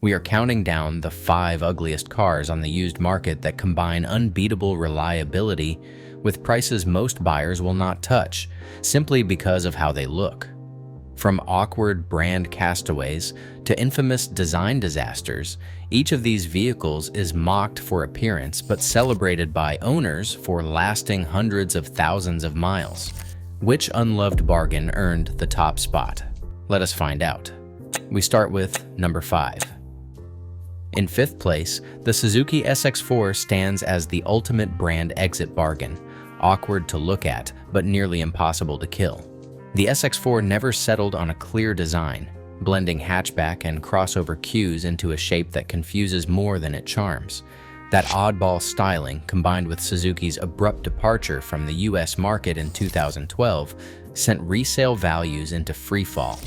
We are counting down the 5 ugliest cars on the used market that combine unbeatable reliability with prices most buyers will not touch, simply because of how they look. From awkward brand castaways to infamous design disasters, each of these vehicles is mocked for appearance but celebrated by owners for lasting hundreds of thousands of miles. Which unloved bargain earned the top spot? Let us find out. We start with number 5. In 5th place, the Suzuki SX4 stands as the ultimate brand exit bargain, awkward to look at, but nearly impossible to kill. The SX4 never settled on a clear design, blending hatchback and crossover cues into a shape that confuses more than it charms. That oddball styling, combined with Suzuki's abrupt departure from the US market in 2012, sent resale values into freefall.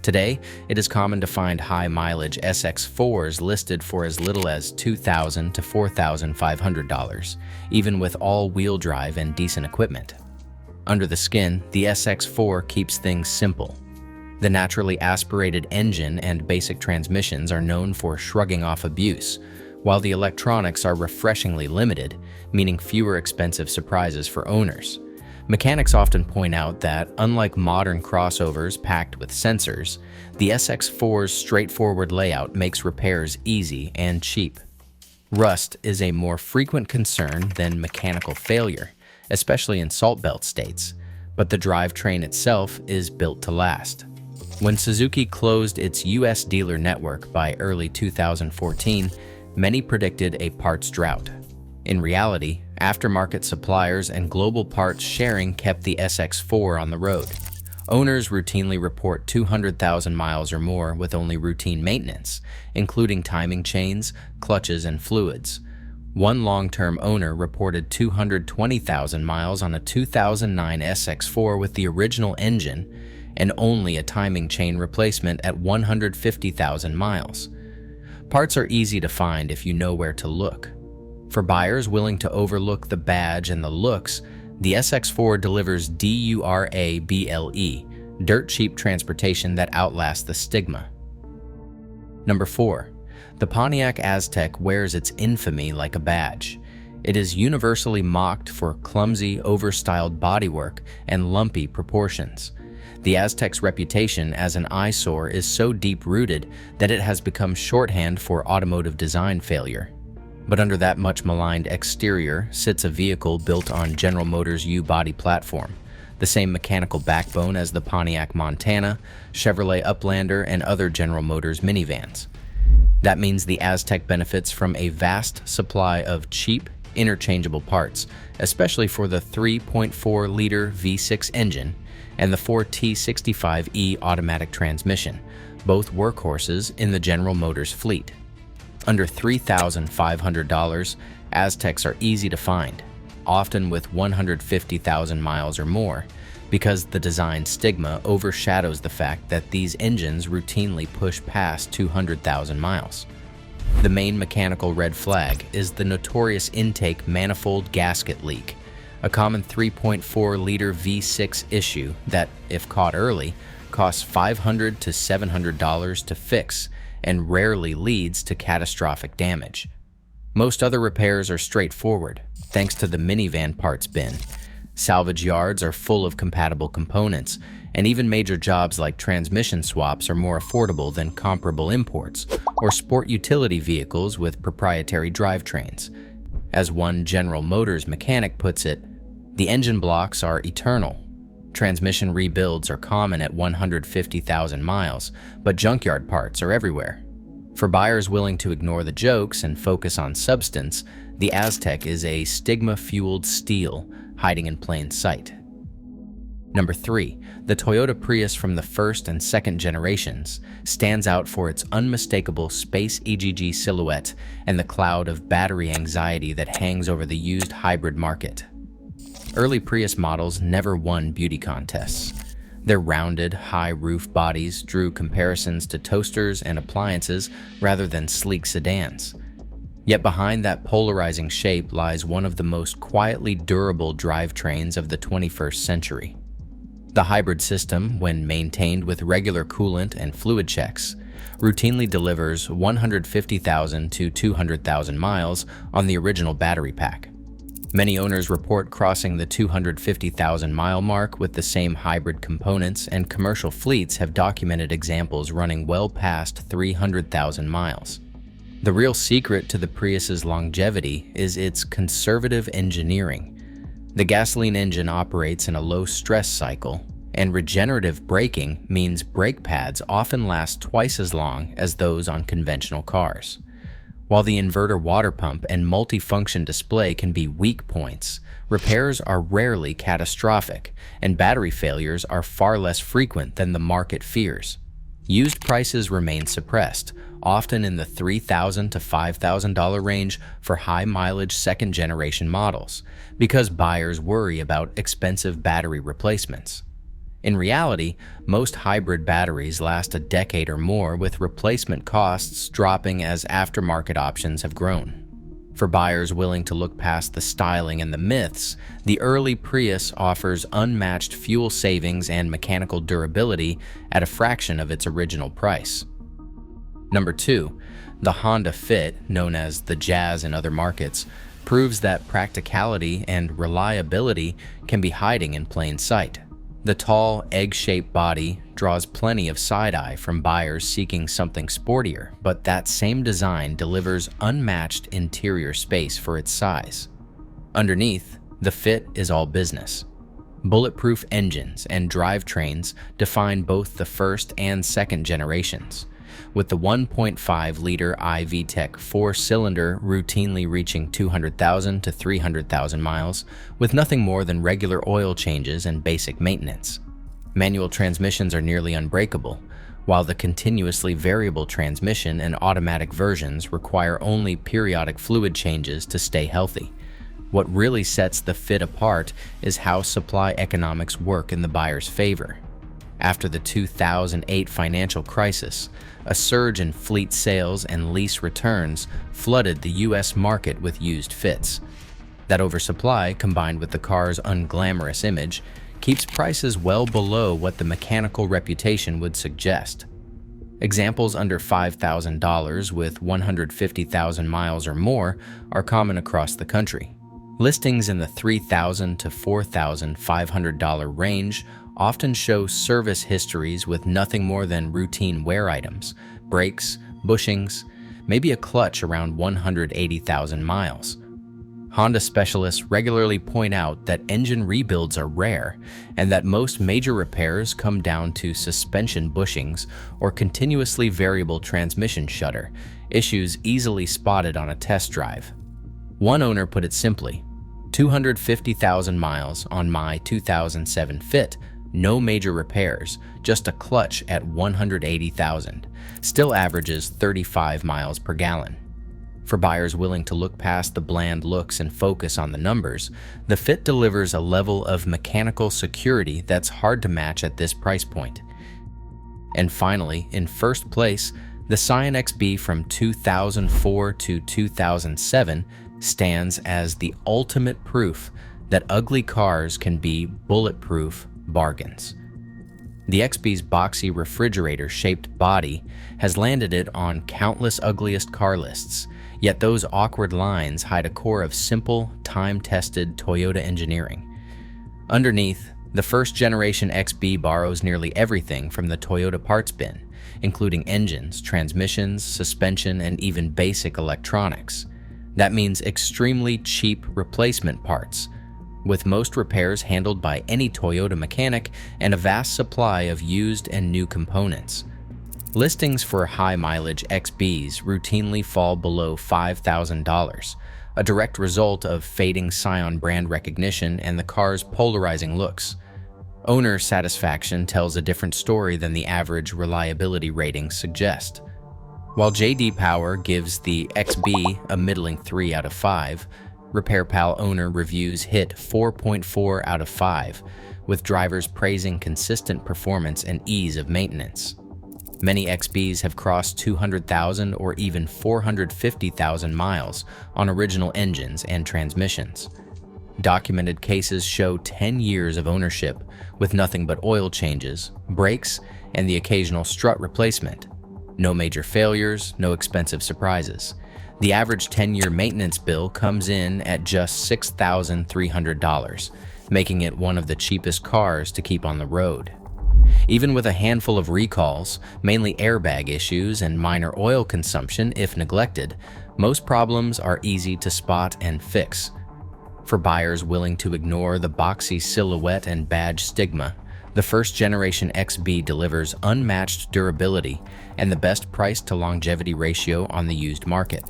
Today, it is common to find high-mileage SX4s listed for as little as $2,000 to $4,500, even with all-wheel drive and decent equipment. Under the skin, the SX4 keeps things simple. The naturally aspirated engine and basic transmissions are known for shrugging off abuse, while the electronics are refreshingly limited, meaning fewer expensive surprises for owners. Mechanics often point out that, unlike modern crossovers packed with sensors, the SX4's straightforward layout makes repairs easy and cheap. Rust is a more frequent concern than mechanical failure, especially in salt belt states, but the drivetrain itself is built to last. When Suzuki closed its US dealer network by early 2014, many predicted a parts drought. In reality, aftermarket suppliers and global parts sharing kept the SX4 on the road. Owners routinely report 200,000 miles or more with only routine maintenance, including timing chains, clutches, and fluids. One long-term owner reported 220,000 miles on a 2009 SX4 with the original engine and only a timing chain replacement at 150,000 miles. Parts are easy to find if you know where to look. For buyers willing to overlook the badge and the looks, the SX4 delivers durable, dirt cheap transportation that outlasts the stigma. Number 4. The Pontiac Aztek wears its infamy like a badge. It is universally mocked for clumsy, overstyled bodywork and lumpy proportions. The Aztek's reputation as an eyesore is so deep-rooted that it has become shorthand for automotive design failure. But under that much-maligned exterior sits a vehicle built on General Motors' U-body platform, the same mechanical backbone as the Pontiac Montana, Chevrolet Uplander, and other General Motors minivans. That means the Aztek benefits from a vast supply of cheap, interchangeable parts, especially for the 3.4-liter V6 engine and the 4T65E automatic transmission, both workhorses in the General Motors fleet. Under $3,500, Azteks are easy to find, often with 150,000 miles or more, because the design stigma overshadows the fact that these engines routinely push past 200,000 miles. The main mechanical red flag is the notorious intake manifold gasket leak, a common 3.4-liter V6 issue that, if caught early, costs $500 to $700 to fix and rarely leads to catastrophic damage. Most other repairs are straightforward, thanks to the minivan parts bin. Salvage yards are full of compatible components, and even major jobs like transmission swaps are more affordable than comparable imports or sport utility vehicles with proprietary drivetrains. As one General Motors mechanic puts it, the engine blocks are eternal. Transmission rebuilds are common at 150,000 miles, but junkyard parts are everywhere. For buyers willing to ignore the jokes and focus on substance, the Aztek is a stigma-fueled steal hiding in plain sight. Number 3. The Toyota Prius from the first and second generations stands out for its unmistakable space EGG silhouette and the cloud of battery anxiety that hangs over the used hybrid market. Early Prius models never won beauty contests. Their rounded, high-roof bodies drew comparisons to toasters and appliances rather than sleek sedans. Yet behind that polarizing shape lies one of the most quietly durable drivetrains of the 21st century. The hybrid system, when maintained with regular coolant and fluid checks, routinely delivers 150,000 to 200,000 miles on the original battery pack. Many owners report crossing the 250,000-mile mark with the same hybrid components, and commercial fleets have documented examples running well past 300,000 miles. The real secret to the Prius's longevity is its conservative engineering. The gasoline engine operates in a low-stress cycle, and regenerative braking means brake pads often last twice as long as those on conventional cars. While the inverter water pump and multifunction display can be weak points, repairs are rarely catastrophic, and battery failures are far less frequent than the market fears. Used prices remain suppressed, often in the $3,000 to $5,000 range for high-mileage second-generation models, because buyers worry about expensive battery replacements. In reality, most hybrid batteries last a decade or more, with replacement costs dropping as aftermarket options have grown. For buyers willing to look past the styling and the myths, the early Prius offers unmatched fuel savings and mechanical durability at a fraction of its original price. Number 2, the Honda Fit, known as the Jazz in other markets, proves that practicality and reliability can be hiding in plain sight. The tall, egg-shaped body draws plenty of side-eye from buyers seeking something sportier, but that same design delivers unmatched interior space for its size. Underneath, the Fit is all business. Bulletproof engines and drivetrains define both the first and second generations, with the 1.5-liter iVTEC 4-cylinder routinely reaching 200,000 to 300,000 miles, with nothing more than regular oil changes and basic maintenance. Manual transmissions are nearly unbreakable, while the continuously variable transmission and automatic versions require only periodic fluid changes to stay healthy. What really sets the Fit apart is how supply economics work in the buyer's favor. After the 2008 financial crisis, a surge in fleet sales and lease returns flooded the U.S. market with used Fits. That oversupply, combined with the car's unglamorous image, keeps prices well below what the mechanical reputation would suggest. Examples under $5,000 with 150,000 miles or more are common across the country. Listings in the $3,000 to $4,500 range often show service histories with nothing more than routine wear items, brakes, bushings, maybe a clutch around 180,000 miles. Honda specialists regularly point out that engine rebuilds are rare, and that most major repairs come down to suspension bushings or continuously variable transmission shutter, issues easily spotted on a test drive. One owner put it simply, 250,000 miles on my 2007 Fit, no major repairs, just a clutch at 180,000, still averages 35 miles per gallon. For buyers willing to look past the bland looks and focus on the numbers, the Fit delivers a level of mechanical security that's hard to match at this price point. And finally, in first place, the Scion XB from 2004 to 2007 stands as the ultimate proof that ugly cars can be bulletproof bargains. The XB's boxy refrigerator-shaped body has landed it on countless ugliest car lists, yet those awkward lines hide a core of simple, time-tested Toyota engineering. Underneath, the first-generation XB borrows nearly everything from the Toyota parts bin, including engines, transmissions, suspension, and even basic electronics. That means extremely cheap replacement parts, with most repairs handled by any Toyota mechanic and a vast supply of used and new components. Listings for high-mileage XBs routinely fall below $5,000, a direct result of fading Scion brand recognition and the car's polarizing looks. Owner satisfaction tells a different story than the average reliability ratings suggest. While J.D. Power gives the XB a middling 3 out of 5, RepairPal owner reviews hit 4.4 out of 5, with drivers praising consistent performance and ease of maintenance. Many XBs have crossed 200,000 or even 450,000 miles on original engines and transmissions. Documented cases show 10 years of ownership with nothing but oil changes, brakes, and the occasional strut replacement. No major failures, no expensive surprises. The average 10-year maintenance bill comes in at just $6,300, making it one of the cheapest cars to keep on the road. Even with a handful of recalls, mainly airbag issues and minor oil consumption if neglected, most problems are easy to spot and fix. For buyers willing to ignore the boxy silhouette and badge stigma, the first-generation XB delivers unmatched durability and the best price-to-longevity ratio on the used market.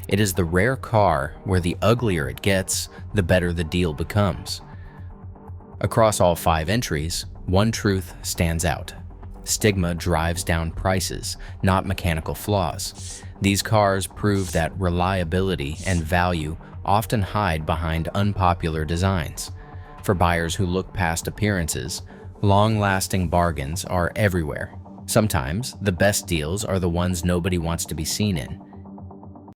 It is the rare car where the uglier it gets, the better the deal becomes. Across all 5 entries, one truth stands out. Stigma drives down prices, not mechanical flaws. These cars prove that reliability and value often hide behind unpopular designs. For buyers who look past appearances, long-lasting bargains are everywhere. Sometimes, the best deals are the ones nobody wants to be seen in.